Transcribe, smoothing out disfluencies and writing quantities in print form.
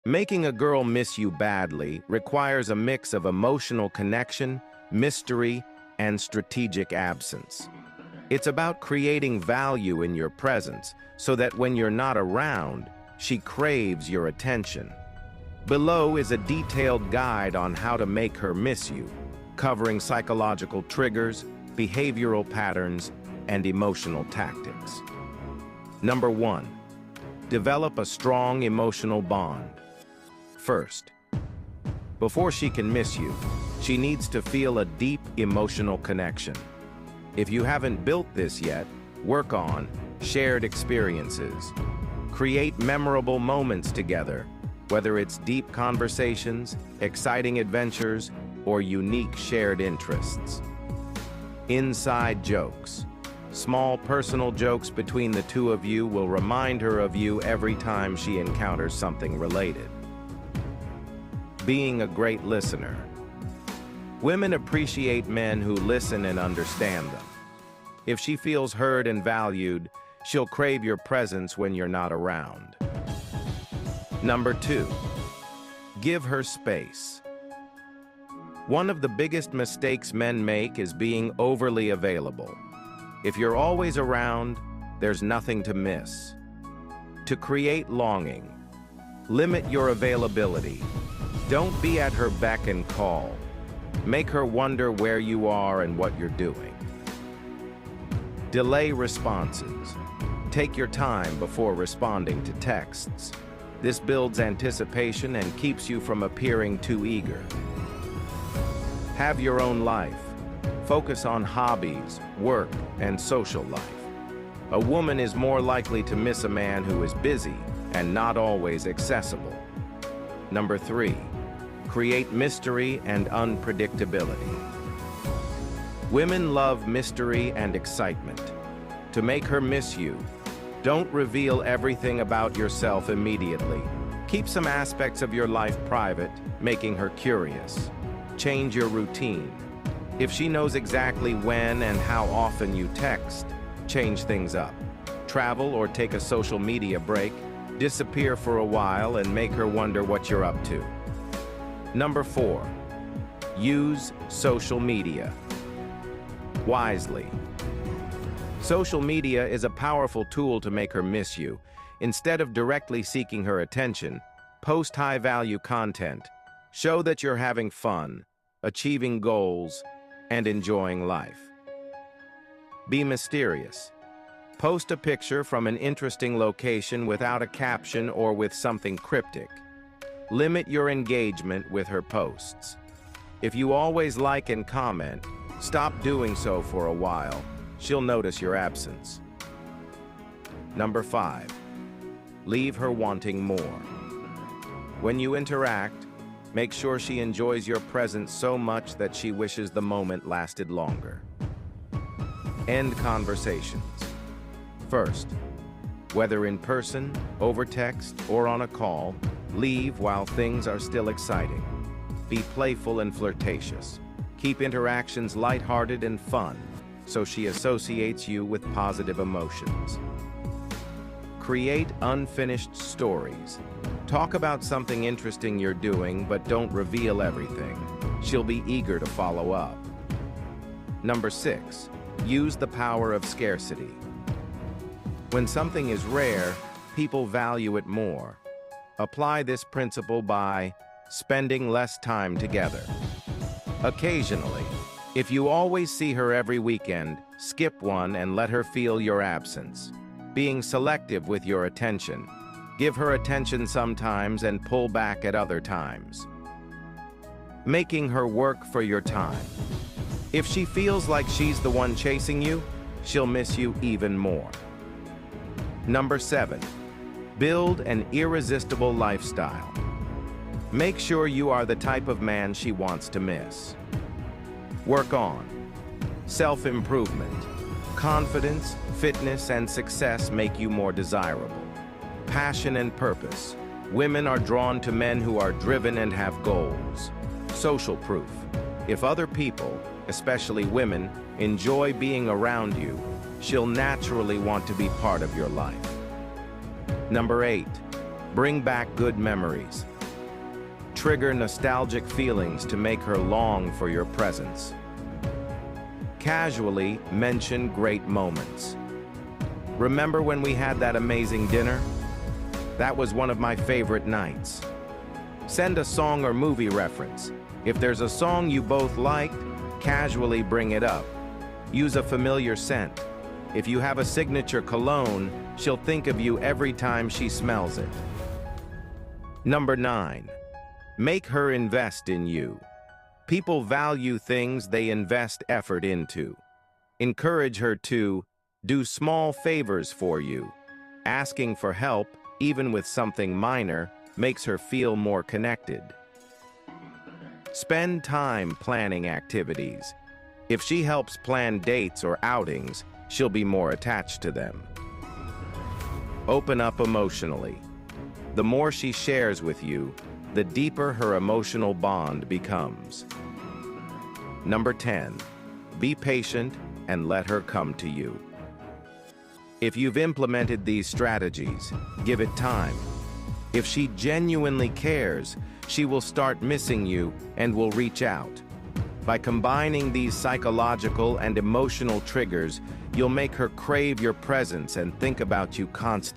Making a girl miss you badly requires a mix of emotional connection, mystery, and strategic absence. It's about creating value in your presence so that when you're not around, she craves your attention. Below is a detailed guide on how to make her miss you, covering psychological triggers, behavioral patterns, and emotional tactics. Number 1. Develop a strong emotional bond. First, before she can miss you, she needs to feel a deep emotional connection. If you haven't built this yet, work on shared experiences. Create memorable moments together, whether it's deep conversations, exciting adventures, or unique shared interests. Inside jokes. Small personal jokes between the two of you will remind her of you every time she encounters something related. Being a great listener. Women appreciate men who listen and understand them. If she feels heard and valued, she'll crave your presence when you're not around. Number 2. Give her space. One of the biggest mistakes men make is being overly available. If you're always around, there's nothing to miss. To create longing, limit your availability. Don't be at her beck and call. Make her wonder where you are and what you're doing. Delay responses. Take your time before responding to texts. This builds anticipation and keeps you from appearing too eager. Have your own life. Focus on hobbies, work, and social life. A woman is more likely to miss a man who is busy and not always accessible. Number 3. Create mystery and unpredictability. Women love mystery and excitement. To make her miss you, don't reveal everything about yourself immediately. Keep some aspects of your life private, making her curious. Change your routine. If she knows exactly when and how often you text, change things up. Travel or take a social media break, disappear for a while and make her wonder what you're up to. Number 4. Use social media wisely. Social media is a powerful tool to make her miss you. Instead of directly seeking her attention, post high-value content. Show that you're having fun, achieving goals, and enjoying life. Be mysterious. Post a picture from an interesting location without a caption or with something cryptic. Limit your engagement with her posts. If you always like and comment, stop doing so for a while. She'll notice your absence. Number 5. Leave her wanting more. When you interact, make sure she enjoys your presence so much that she wishes the moment lasted longer. End conversations. First, whether in person, over text, or on a call, leave while things are still exciting. Be playful and flirtatious. Keep interactions lighthearted and fun, so she associates you with positive emotions. Create unfinished stories. Talk about something interesting you're doing, but don't reveal everything. She'll be eager to follow up. Number 6. Use the power of scarcity. When something is rare, people value it more. Apply this principle by spending less time together. Occasionally, if you always see her every weekend, skip one and let her feel your absence. Being selective with your attention. Give her attention sometimes and pull back at other times. Making her work for your time. If she feels like she's the one chasing you, she'll miss you even more. Number 7. Build an irresistible lifestyle. Make sure you are the type of man she wants to miss. Work on self-improvement. Confidence, fitness, and success make you more desirable. Passion and purpose. Women are drawn to men who are driven and have goals. Social proof. If other people, especially women, enjoy being around you, she'll naturally want to be part of your life. Number 8. Bring back good memories. trigger nostalgic feelings to make her long for your presence. Casually mention great moments. Remember when we had that amazing dinner? That was one of my favorite nights. Send a song or movie reference. If there's a song you both liked, casually bring it up. Use a familiar scent. If you have a signature cologne, she'll think of you every time she smells it. Number 9. Make her invest in you. People value things they invest effort into. Encourage her to do small favors for you. Asking for help, even with something minor, makes her feel more connected. Spend time planning activities. If she helps plan dates or outings, she'll be more attached to them. Open up emotionally. The more she shares with you, the deeper her emotional bond becomes. Number 10. Be patient and let her come to you. If you've implemented these strategies, give it time. If she genuinely cares, she will start missing you and will reach out. By combining these psychological and emotional triggers, you'll make her crave your presence and think about you constantly.